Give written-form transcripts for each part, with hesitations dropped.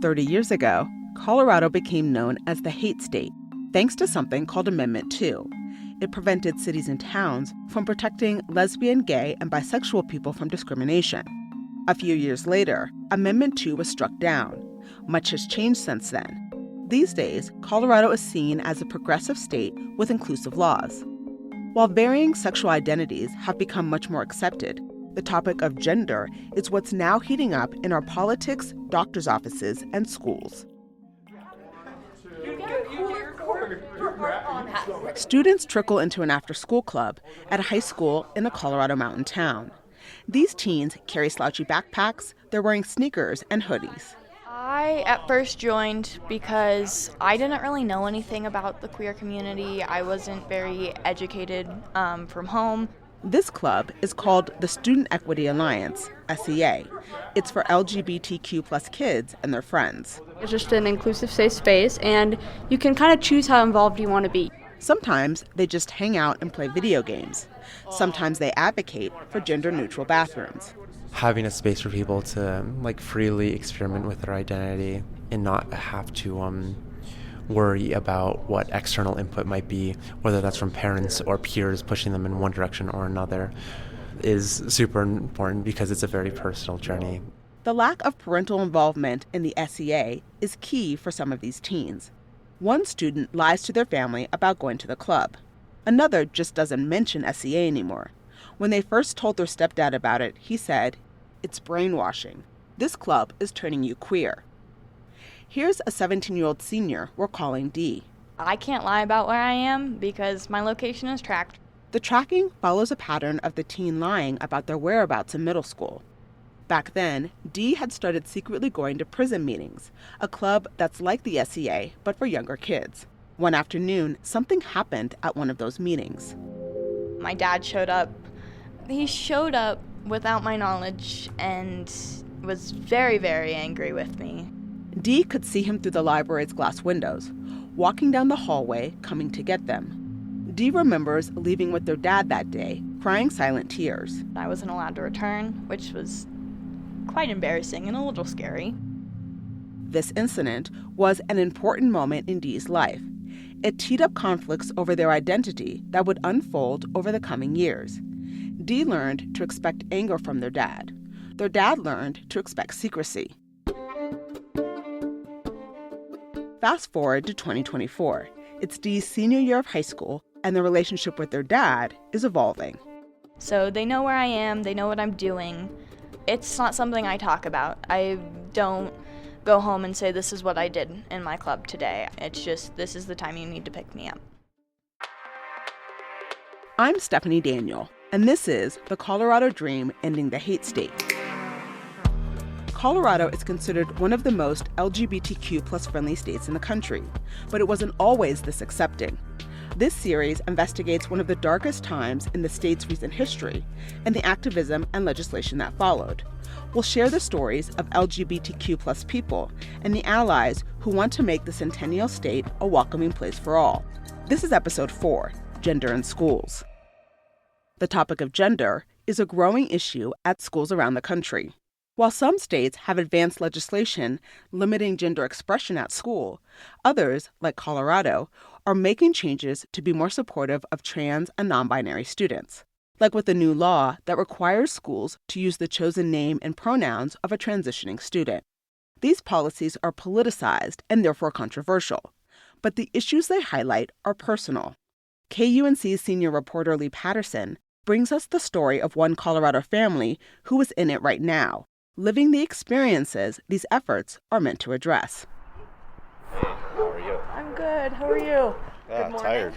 30 years ago, Colorado became known as the hate state, thanks to something called Amendment 2. It prevented cities and towns from protecting lesbian, gay, and bisexual people from discrimination. A few years later, Amendment 2 was struck down. Much has changed since then. These days, Colorado is seen as a progressive state with inclusive laws. While varying sexual identities have become much more accepted, the topic of gender is what's now heating up in our politics, doctors' offices, and schools. Students trickle into an after-school club at a high school in a Colorado mountain town. These teens carry slouchy backpacks, they're wearing sneakers and hoodies. I at first joined because I didn't really know anything about the queer community. I wasn't very educated from home. This club is called the Student Equity Alliance, SEA. It's for LGBTQ plus kids and their friends. It's just an inclusive, safe space, and you can kind of choose how involved you want to be. Sometimes they just hang out and play video games. Sometimes they advocate for gender-neutral bathrooms. Having a space for people to freely experiment with their identity and not have to worry about what external input might be, whether that's from parents or peers pushing them in one direction or another, is super important because it's a very personal journey. The lack of parental involvement in the SEA is key for some of these teens. One student lies to their family about going to the club. Another just doesn't mention SEA anymore. When they first told their stepdad about it, he said, "It's brainwashing. This club is turning you queer." Here's a 17-year-old senior we're calling Dee. I can't lie about where I am because my location is tracked. The tracking follows a pattern of the teen lying about their whereabouts in middle school. Back then, Dee had started secretly going to prison meetings, a club that's like the SEA but for younger kids. One afternoon, something happened at one of those meetings. My dad showed up. He showed up without my knowledge and was very, very angry with me. Dee could see him through the library's glass windows, walking down the hallway, coming to get them. Dee remembers leaving with their dad that day, crying silent tears. I wasn't allowed to return, which was quite embarrassing and a little scary. This incident was an important moment in Dee's life. It teed up conflicts over their identity that would unfold over the coming years. Dee learned to expect anger from their dad. Their dad learned to expect secrecy. Fast forward to 2024. It's Dee's senior year of high school, and the relationship with their dad is evolving. So they know where I am, they know what I'm doing. It's not something I talk about. I don't go home and say, this is what I did in my club today. It's just, this is the time you need to pick me up. I'm Stephanie Daniel, and this is The Colorado Dream Ending the Hate State. Colorado is considered one of the most LGBTQ plus friendly states in the country, but it wasn't always this accepting. This series investigates one of the darkest times in the state's recent history and the activism and legislation that followed. We'll share the stories of LGBTQ plus people and the allies who want to make the centennial state a welcoming place for all. This is episode 4, Gender in Schools. The topic of gender is a growing issue at schools around the country. While some states have advanced legislation limiting gender expression at school, others, like Colorado, are making changes to be more supportive of trans and non-binary students, like with a new law that requires schools to use the chosen name and pronouns of a transitioning student. These policies are politicized and therefore controversial, but the issues they highlight are personal. KUNC's senior reporter Lee Patterson brings us the story of one Colorado family who is in it right now, living the experiences these efforts are meant to address. Hey, how are you? I'm good. How are you? Good morning. Tired.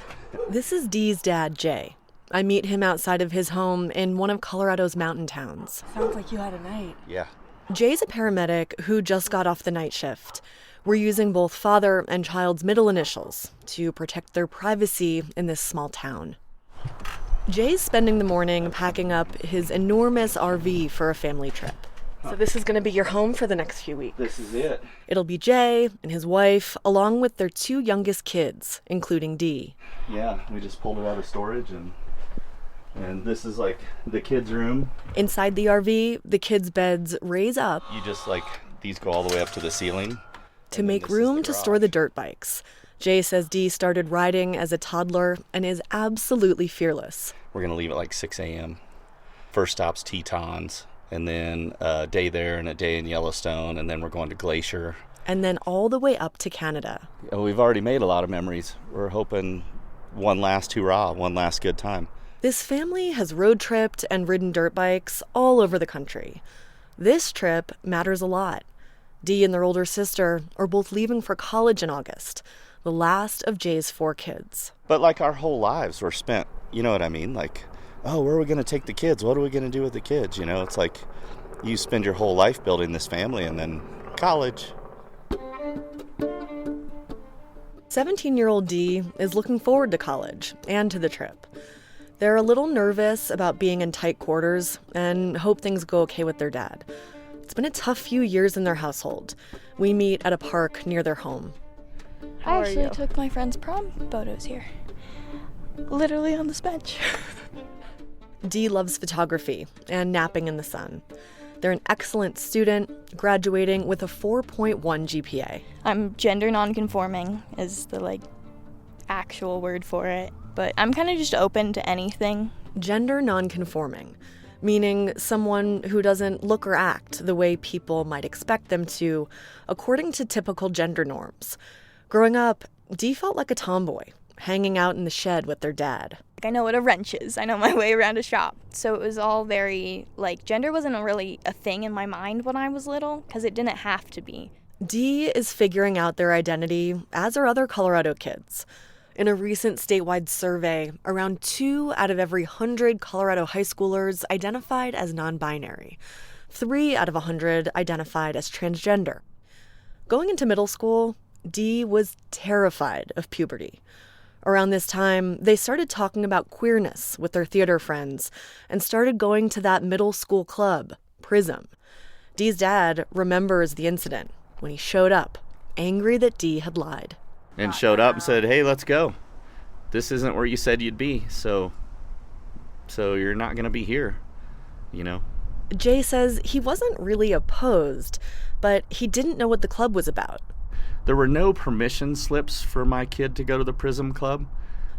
This is Dee's dad, Jay. I meet him outside of his home in one of Colorado's mountain towns. Sounds like you had a night. Yeah. Jay's a paramedic who just got off the night shift. We're using both father and child's middle initials to protect their privacy in this small town. Jay's spending the morning packing up his enormous RV for a family trip. So this is going to be your home for the next few weeks. This is it. It'll be Jay and his wife, along with their 2 youngest kids, including Dee. Yeah, we just pulled it out of storage and this is like the kids' room. Inside the RV, the kids' beds raise up. You just these go all the way up to the ceiling to make room to store the dirt bikes. Jay says Dee started riding as a toddler and is absolutely fearless. We're going to leave at like 6 a.m. First stop's Tetons, and then a day there and a day in Yellowstone, and then we're going to Glacier. And then all the way up to Canada. We've already made a lot of memories. We're hoping one last hurrah, one last good time. This family has road tripped and ridden dirt bikes all over the country. This trip matters a lot. Dee and their older sister are both leaving for college in August, the last of Jay's 4 kids. But like our whole lives were spent, you know what I mean? Like, oh, where are we going to take the kids? What are we going to do with the kids? You know, it's like you spend your whole life building this family and then college. 17-year-old Dee is looking forward to college and to the trip. They're a little nervous about being in tight quarters and hope things go okay with their dad. It's been a tough few years in their household. We meet at a park near their home. I actually took my friend's prom photos here. Literally on this bench. Dee loves photography and napping in the sun. They're an excellent student, graduating with a 4.1 GPA. I'm gender nonconforming is the actual word for it, but I'm kind of just open to anything. Gender nonconforming, meaning someone who doesn't look or act the way people might expect them to, according to typical gender norms. Growing up, Dee felt like a tomboy, hanging out in the shed with their dad. I know what a wrench is. I know my way around a shop. So it was all very, gender wasn't really a thing in my mind when I was little, because it didn't have to be. Dee is figuring out their identity, as are other Colorado kids. In a recent statewide survey, around 2 out of every 100 Colorado high schoolers identified as non-binary. 3 out of 100 identified as transgender. Going into middle school, Dee was terrified of puberty. Around this time, they started talking about queerness with their theater friends and started going to that middle school club, Prism. Dee's dad remembers the incident when he showed up, angry that Dee had lied. And showed up and said, hey, let's go. This isn't where you said you'd be, so you're not going to be here, you know? Jay says he wasn't really opposed, but he didn't know what the club was about. There were no permission slips for my kid to go to the Prism Club.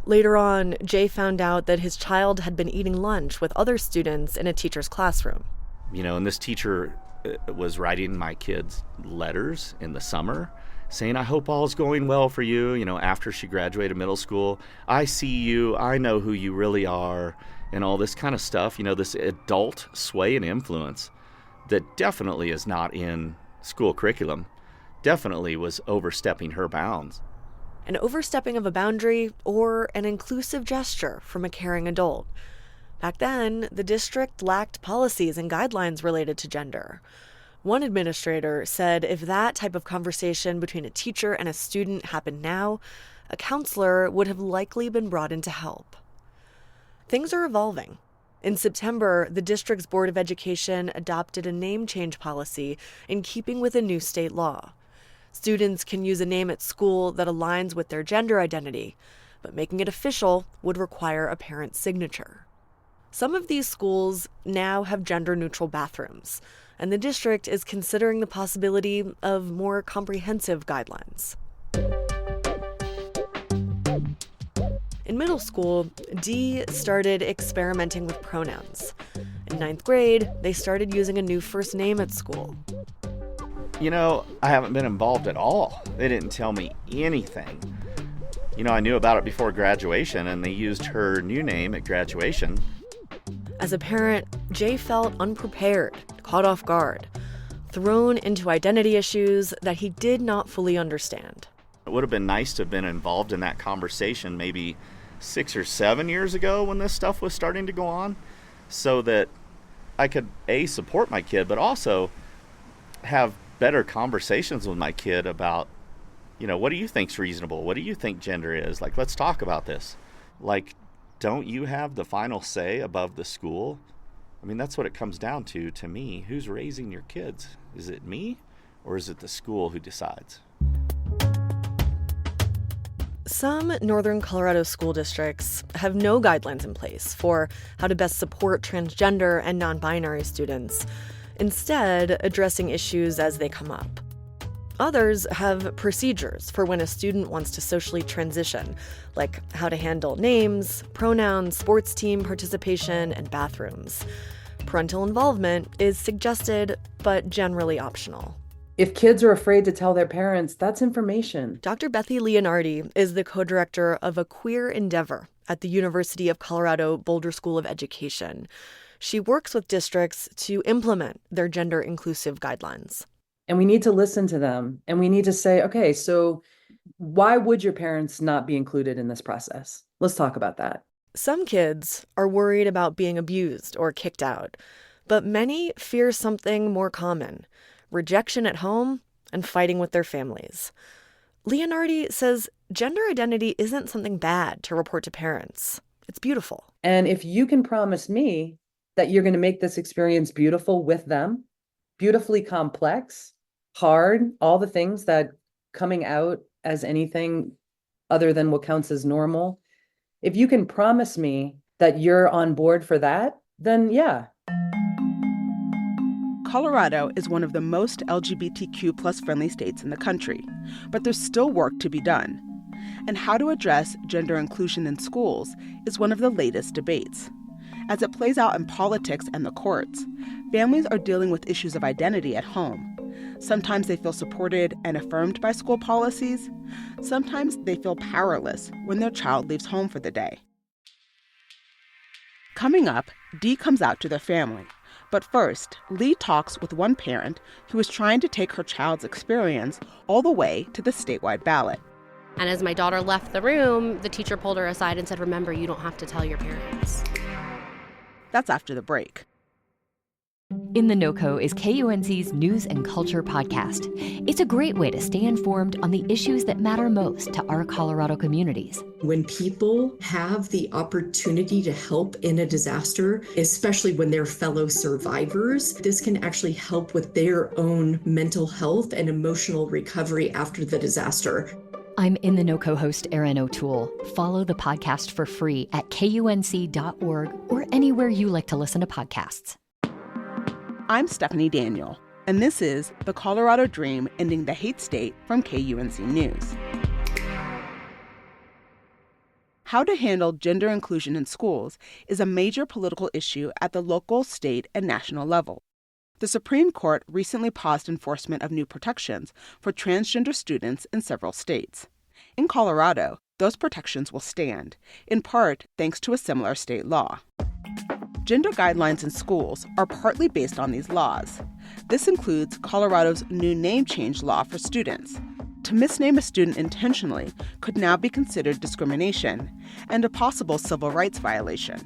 Later on, Jay found out that his child had been eating lunch with other students in a teacher's classroom. You know, and this teacher was writing my kids letters in the summer saying, I hope all's going well for you, you know, after she graduated middle school. I see you, I know who you really are, and all this kind of stuff. You know, this adult sway and influence that definitely is not in school curriculum. Definitely was overstepping her bounds. An overstepping of a boundary or an inclusive gesture from a caring adult. Back then, the district lacked policies and guidelines related to gender. One administrator said if that type of conversation between a teacher and a student happened now, a counselor would have likely been brought in to help. Things are evolving. In September, the district's Board of Education adopted a name change policy in keeping with a new state law. Students can use a name at school that aligns with their gender identity, but making it official would require a parent's signature. Some of these schools now have gender-neutral bathrooms, and the district is considering the possibility of more comprehensive guidelines. In middle school, Dee started experimenting with pronouns. In 9th grade, they started using a new first name at school. You know, I haven't been involved at all. They didn't tell me anything. You know, I knew about it before graduation, and they used her new name at graduation. As a parent, Jay felt unprepared, caught off guard, thrown into identity issues that he did not fully understand. It would have been nice to have been involved in that conversation maybe 6 or 7 years ago when this stuff was starting to go on, so that I could, A, support my kid, but also have better conversations with my kid about, you know, what do you think's reasonable? What do you think gender is? Like, let's talk about this. Like, don't you have the final say above the school? I mean, that's what it comes down to me. Who's raising your kids? Is it me, or is it the school who decides? Some northern Colorado school districts have no guidelines in place for how to best support transgender and non-binary students, instead addressing issues as they come up. Others have procedures for when a student wants to socially transition, like how to handle names, pronouns, sports team participation, and bathrooms. Parental involvement is suggested, but generally optional. If kids are afraid to tell their parents, that's information. Dr. Bethy Leonardi is the co-director of a queer endeavor at the University of Colorado Boulder School of Education. She works with districts to implement their gender-inclusive guidelines. And we need to listen to them. And we need to say, okay, so why would your parents not be included in this process? Let's talk about that. Some kids are worried about being abused or kicked out, but many fear something more common: rejection at home and fighting with their families. Leonardi says gender identity isn't something bad to report to parents. It's beautiful. And if you can promise me that you're going to make this experience beautiful with them, beautifully complex, hard, all the things that coming out as anything other than what counts as normal, if you can promise me that you're on board for that, then yeah. Colorado is one of the most LGBTQ plus friendly states in the country, but there's still work to be done. And how to address gender inclusion in schools is one of the latest debates. As it plays out in politics and the courts, families are dealing with issues of identity at home. Sometimes they feel supported and affirmed by school policies. Sometimes they feel powerless when their child leaves home for the day. Coming up, Dee comes out to their family. But first, Lee talks with one parent who is trying to take her child's experience all the way to the statewide ballot. And as my daughter left the room, the teacher pulled her aside and said, "Remember, you don't have to tell your parents." That's after the break. In the NoCo is KUNC's News and Culture podcast. It's a great way to stay informed on the issues that matter most to our Colorado communities. When people have the opportunity to help in a disaster, especially when they're fellow survivors, this can actually help with their own mental health and emotional recovery after the disaster. I'm In the NoCo host Erin O'Toole. Follow the podcast for free at kunc.org or anywhere you like to listen to podcasts. I'm Stephanie Daniel, and this is The Colorado Dream Ending the Hate State from KUNC News. How to handle gender inclusion in schools is a major political issue at the local, state, and national level. The Supreme Court recently paused enforcement of new protections for transgender students in several states. In Colorado, those protections will stand, in part thanks to a similar state law. Gender guidelines in schools are partly based on these laws. This includes Colorado's new name change law for students. To misname a student intentionally could now be considered discrimination and a possible civil rights violation.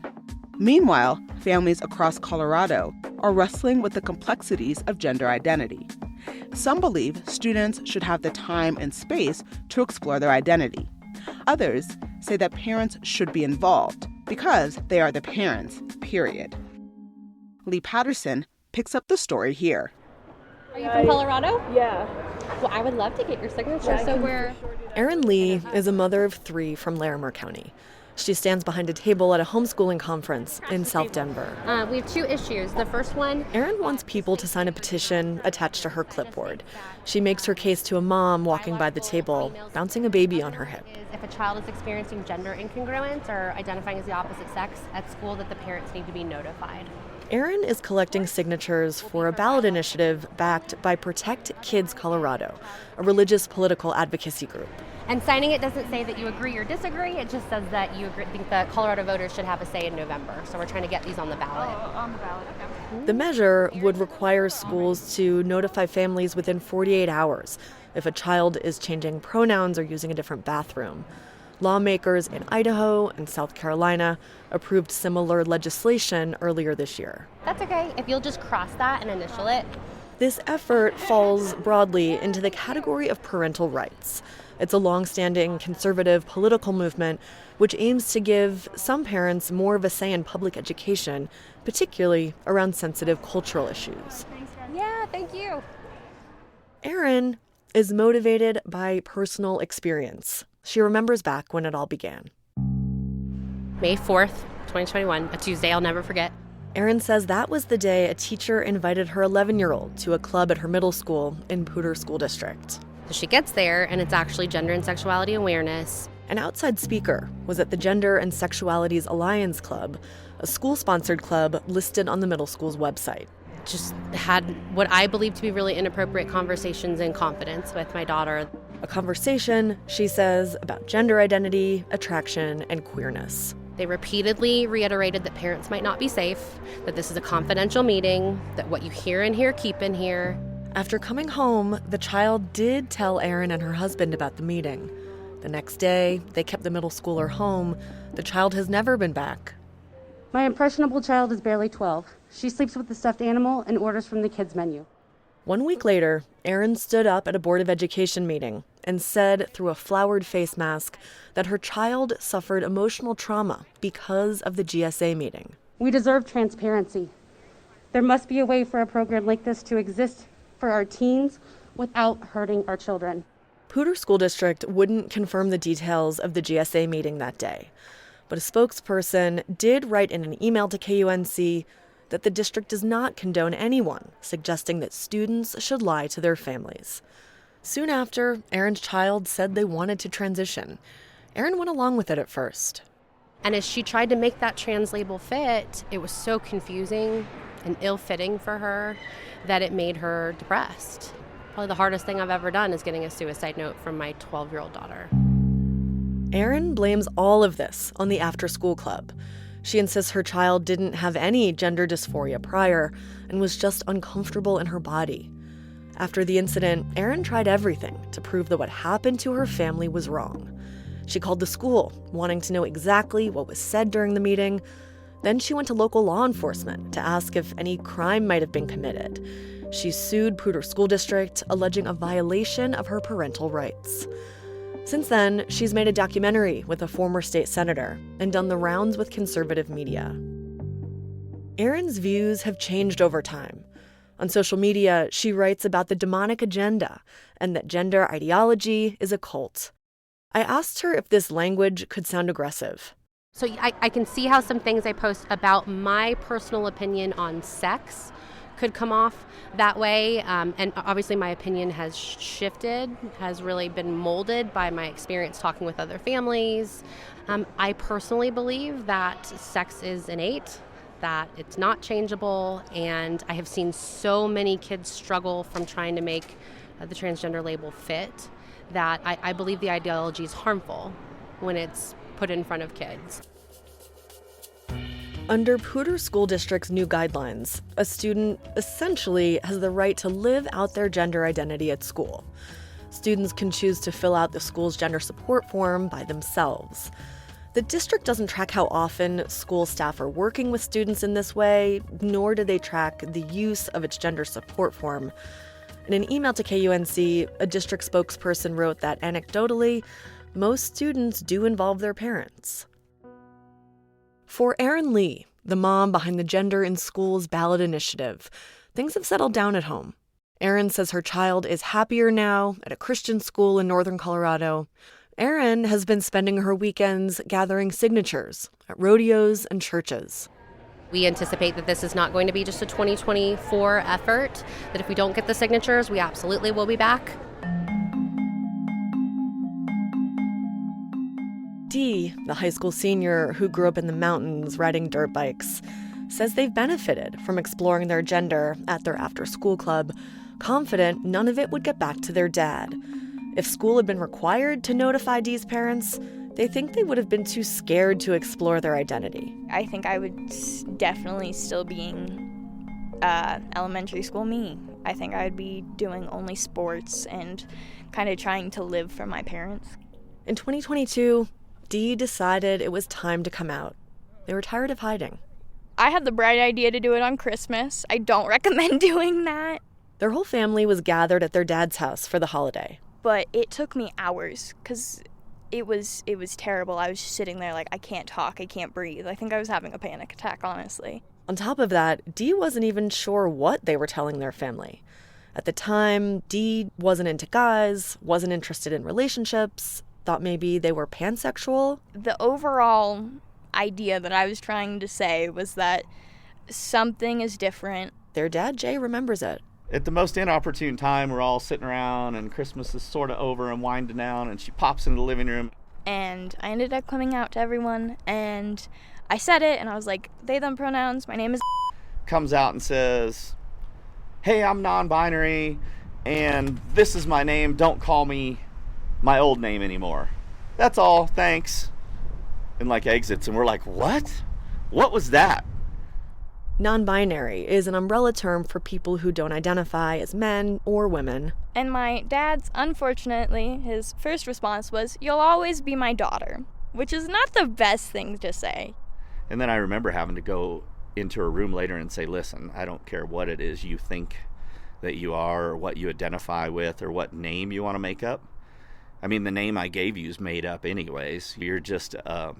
Meanwhile, families across Colorado are wrestling with the complexities of gender identity. Some believe students should have the time and space to explore their identity. Others say that parents should be involved because they are the parents, period. Lee Patterson picks up the story here. Are you from Colorado? Yeah. Well, I would love to get your signature. Erin Lee is a mother of 3 from Larimer County. She stands behind a table at a homeschooling conference in South Denver. We have 2 issues. The first one... Erin wants people to sign a petition attached to her clipboard. She makes her case to a mom walking by the table, bouncing a baby on her hip. If a child is experiencing gender incongruence or identifying as the opposite sex at school, that the parents need to be notified. Erin is collecting signatures for a ballot initiative backed by Protect Kids Colorado, a religious political advocacy group. And signing it doesn't say that you agree or disagree. It just says that you think that Colorado voters should have a say in November. So we're trying to get these on the ballot. On the ballot, okay. The measure would require schools to notify families within 48 hours if a child is changing pronouns or using a different bathroom. Lawmakers in Idaho and South Carolina approved similar legislation earlier this year. That's okay. If you'll just cross that and initial it. This effort falls broadly into the category of parental rights. It's a long-standing conservative political movement which aims to give some parents more of a say in public education, particularly around sensitive cultural issues. Yeah, thank you. Erin is motivated by personal experience. She remembers back when it all began. May 4th, 2021, a Tuesday I'll never forget. Erin says that was the day a teacher invited her 11-year-old to a club at her middle school in Poudre School District. She gets there, and it's actually gender and sexuality awareness. An outside speaker was at the Gender and Sexualities Alliance Club, a school-sponsored club listed on the middle school's website. Just had what I believe to be really inappropriate conversations in confidence with my daughter. A conversation, she says, about gender identity, attraction, and queerness. They repeatedly reiterated that parents might not be safe, that this is a confidential meeting, that what you hear in here, keep in here. After coming home, the child did tell Erin and her husband about the meeting. The next day, they kept the middle schooler home. The child has never been back. My impressionable child is barely 12. She sleeps with the stuffed animal and orders from the kids' menu. 1 week later, Erin stood up at a Board of Education meeting and said through a flowered face mask that her child suffered emotional trauma because of the GSA meeting. We deserve transparency. There must be a way for a program like this to exist for our teens without hurting our children. Poudre School District wouldn't confirm the details of the GSA meeting that day, but a spokesperson did write in an email to KUNC that the district does not condone anyone suggesting that students should lie to their families. Soon after, Erin's child said they wanted to transition. Erin went along with it at first. And as she tried to make that trans label fit, it was so confusing and ill-fitting for her that it made her depressed. Probably the hardest thing I've ever done is getting a suicide note from my 12-year-old daughter. Erin blames all of this on the after-school club. She insists her child didn't have any gender dysphoria prior and was just uncomfortable in her body. After the incident, Erin tried everything to prove that what happened to her family was wrong. She called the school, wanting to know exactly what was said during the meeting. Then she went to local law enforcement to ask if any crime might have been committed. She sued Poudre School District, alleging a violation of her parental rights. Since then, she's made a documentary with a former state senator and done the rounds with conservative media. Erin's views have changed over time. On social media, she writes about the demonic agenda and that gender ideology is a cult. I asked her if this language could sound aggressive. So I can see how some things I post about my personal opinion on sex could come off that way. And obviously my opinion has shifted, has really been molded by my experience talking with other families. I personally believe that sex is innate, that it's not changeable, and I have seen so many kids struggle from trying to make the transgender label fit that I believe the ideology is harmful when it's put in front of kids. Under Poudre School District's new guidelines, a student essentially has the right to live out their gender identity at school. Students can choose to fill out the school's gender support form by themselves. The district doesn't track how often school staff are working with students in this way, nor do they track the use of its gender support form. In an email to KUNC, a district spokesperson wrote that anecdotally, most students do involve their parents. For Erin Lee, the mom behind the Gender in Schools ballot initiative, things have settled down at home. Erin says her child is happier now at a Christian school in northern Colorado. Erin has been spending her weekends gathering signatures at rodeos and churches. We anticipate that this is not going to be just a 2024 effort, that if we don't get the signatures, we absolutely will be back. Dee, the high school senior who grew up in the mountains riding dirt bikes, says they've benefited from exploring their gender at their after-school club, confident none of it would get back to their dad. If school had been required to notify Dee's parents, they think they would have been too scared to explore their identity. I think I would definitely still being elementary school me. I think I would be doing only sports and kind of trying to live for my parents. In 2022, Dee decided it was time to come out. They were tired of hiding. I had the bright idea to do it on Christmas. I don't recommend doing that. Their whole family was gathered at their dad's house for the holiday. But it took me hours because it was terrible. I was just sitting there like, I can't talk, I can't breathe. I think I was having a panic attack, honestly. On top of that, Dee wasn't even sure what they were telling their family. At the time, Dee wasn't into guys, wasn't interested in relationships, thought maybe they were pansexual. The overall idea that I was trying to say was that something is different. Their dad, Jay, remembers it. At the most inopportune time, we're all sitting around and Christmas is sort of over and winding down, and she pops into the living room. And I ended up coming out to everyone, and I said it, and I was like, they, them pronouns, my name is Comes out and says, hey, I'm non-binary, and this is my name. Don't call me my old name anymore. That's all, thanks. And exits, and we're like, what? What was that? Non-binary is an umbrella term for people who don't identify as men or women. And my dad's, unfortunately, his first response was, you'll always be my daughter, which is not the best thing to say. And then I remember having to go into a room later and say, listen, I don't care what it is you think that you are or what you identify with or what name you want to make up. I mean, the name I gave you is made up anyways. You're just a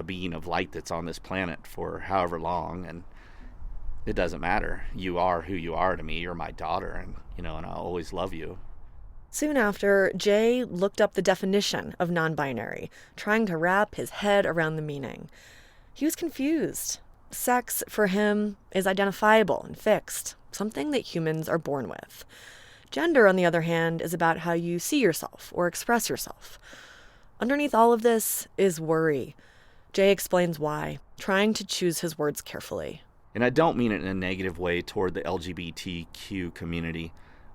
being of light that's on this planet for however long, and it doesn't matter. You are who you are to me. You're my daughter, and and I'll always love you. Soon after, Jay looked up the definition of non-binary, trying to wrap his head around the meaning. He was confused. Sex, for him, is identifiable and fixed, something that humans are born with. Gender, on the other hand, is about how you see yourself or express yourself. Underneath all of this is worry. Jay explains why, trying to choose his words carefully. And I don't mean it in a negative way toward the LGBTQ community,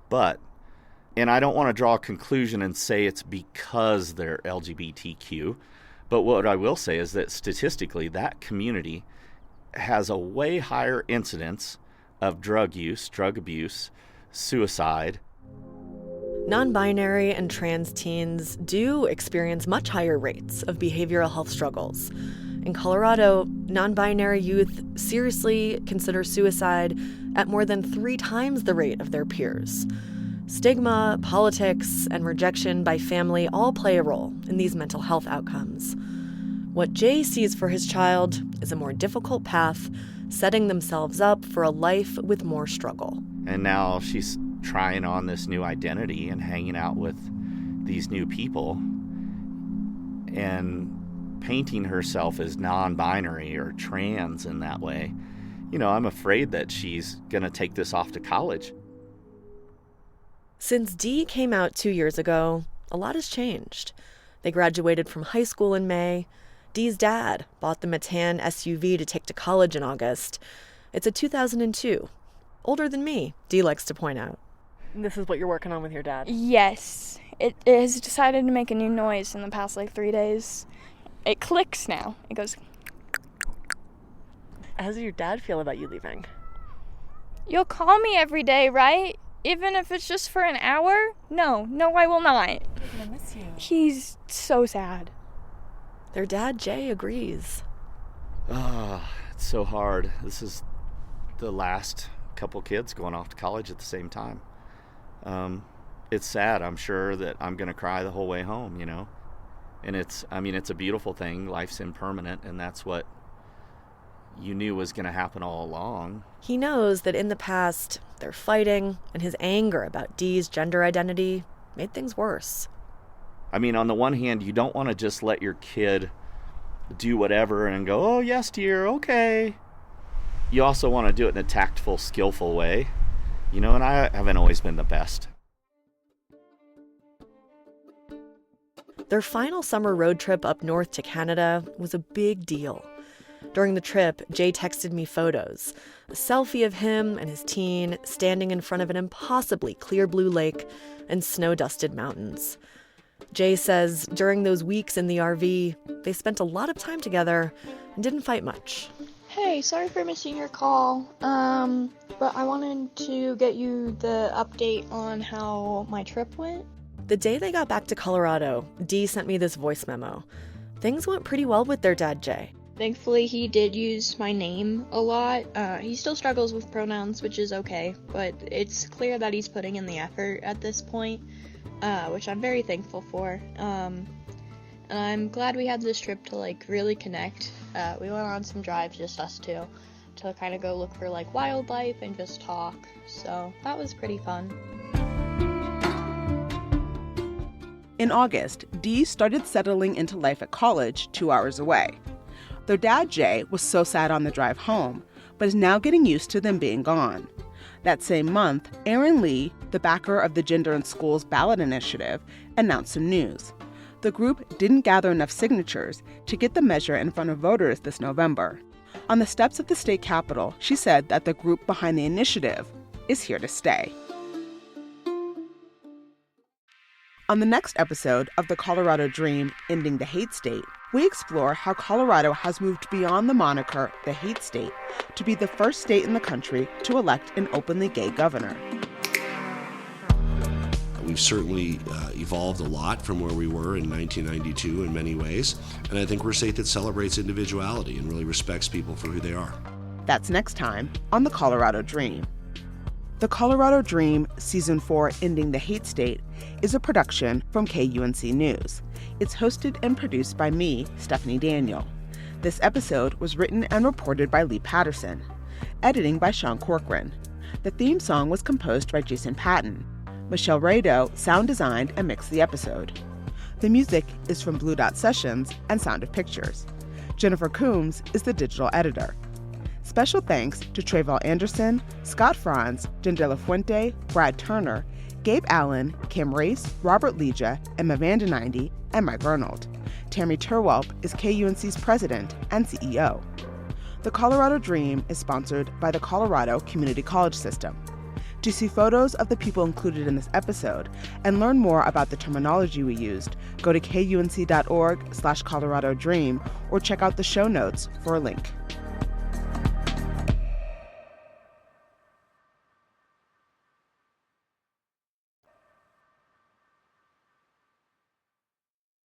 and I don't want to draw a conclusion and say it's because they're LGBTQ, but what I will say is that statistically, that community has a way higher incidence of drug use, drug abuse, suicide. Non-binary and trans teens do experience much higher rates of behavioral health struggles. In Colorado, non-binary youth seriously consider suicide at more than 3 times the rate of their peers. Stigma, politics, and rejection by family all play a role in these mental health outcomes. What Jay sees for his child is a more difficult path, setting themselves up for a life with more struggle. And now she's trying on this new identity and hanging out with these new people and painting herself as non-binary or trans in that way. I'm afraid that she's going to take this off to college. Since Dee came out 2 years ago, a lot has changed. They graduated from high school in May. Dee's dad bought them a tan SUV to take to college in August. It's a 2002. Older than me, Dee likes to point out. This is what you're working on with your dad? Yes. It has decided to make a new noise in the past 3 days. It clicks now. It goes. How does your dad feel about you leaving? You'll call me every day, right? Even if it's just for an hour? No, I will not. I'm gonna miss you. He's so sad. Their dad, Jay, agrees. It's so hard. This is the last couple kids going off to college at the same time. It's sad. I'm sure that I'm going to cry the whole way home, And it's a beautiful thing. Life's impermanent, and that's what you knew was going to happen all along. He knows that in the past, their fighting and his anger about Dee's gender identity made things worse. On the one hand, you don't want to just let your kid do whatever and go, oh, yes, dear, okay. You also want to do it in a tactful, skillful way. And I haven't always been the best. Their final summer road trip up north to Canada was a big deal. During the trip, Jay texted me photos. A selfie of him and his teen standing in front of an impossibly clear blue lake and snow-dusted mountains. Jay says during those weeks in the RV, they spent a lot of time together and didn't fight much. Hey, sorry for missing your call, but I wanted to get you the update on how my trip went. The day they got back to Colorado, Dee sent me this voice memo. Things went pretty well with their dad, Jay. Thankfully, he did use my name a lot. He still struggles with pronouns, which is okay, but it's clear that he's putting in the effort at this point, which I'm very thankful for. I'm glad we had this trip to really connect. We went on some drives, just us two, to kind of go look for wildlife and just talk. So that was pretty fun. In August, Dee started settling into life at college 2 hours away. Their dad, Jay, was so sad on the drive home, but is now getting used to them being gone. That same month, Erin Lee, the backer of the Gender in Schools ballot initiative, announced some news. The group didn't gather enough signatures to get the measure in front of voters this November. On the steps of the state capitol, she said that the group behind the initiative is here to stay. On the next episode of the Colorado Dream, Ending the Hate State, we explore how Colorado has moved beyond the moniker the hate state to be the first state in the country to elect an openly gay governor. We've certainly evolved a lot from where we were in 1992 in many ways, and I think we're a state that celebrates individuality and really respects people for who they are. That's next time on The Colorado Dream. The Colorado Dream Season 4 Ending the Hate State is a production from KUNC News. It's hosted and produced by me, Stephanie Daniel. This episode was written and reported by Lee Patterson. Editing by Sean Corcoran. The theme song was composed by Jason Patton. Michelle Rado sound designed and mixed the episode. The music is from Blue Dot Sessions and Sound of Pictures. Jennifer Coombs is the digital editor. Special thanks to Trayvell Anderson, Scott Franz, Jen De La Fuente, Brad Turner, Gabe Allen, Kim Race, Robert Leja, Emma Vandeninde, and Mike Arnold. Tammy Turwelp is KUNC's president and CEO. The Colorado Dream is sponsored by the Colorado Community College System. To see photos of the people included in this episode and learn more about the terminology we used, go to kunc.org/Colorado Dream or check out the show notes for a link.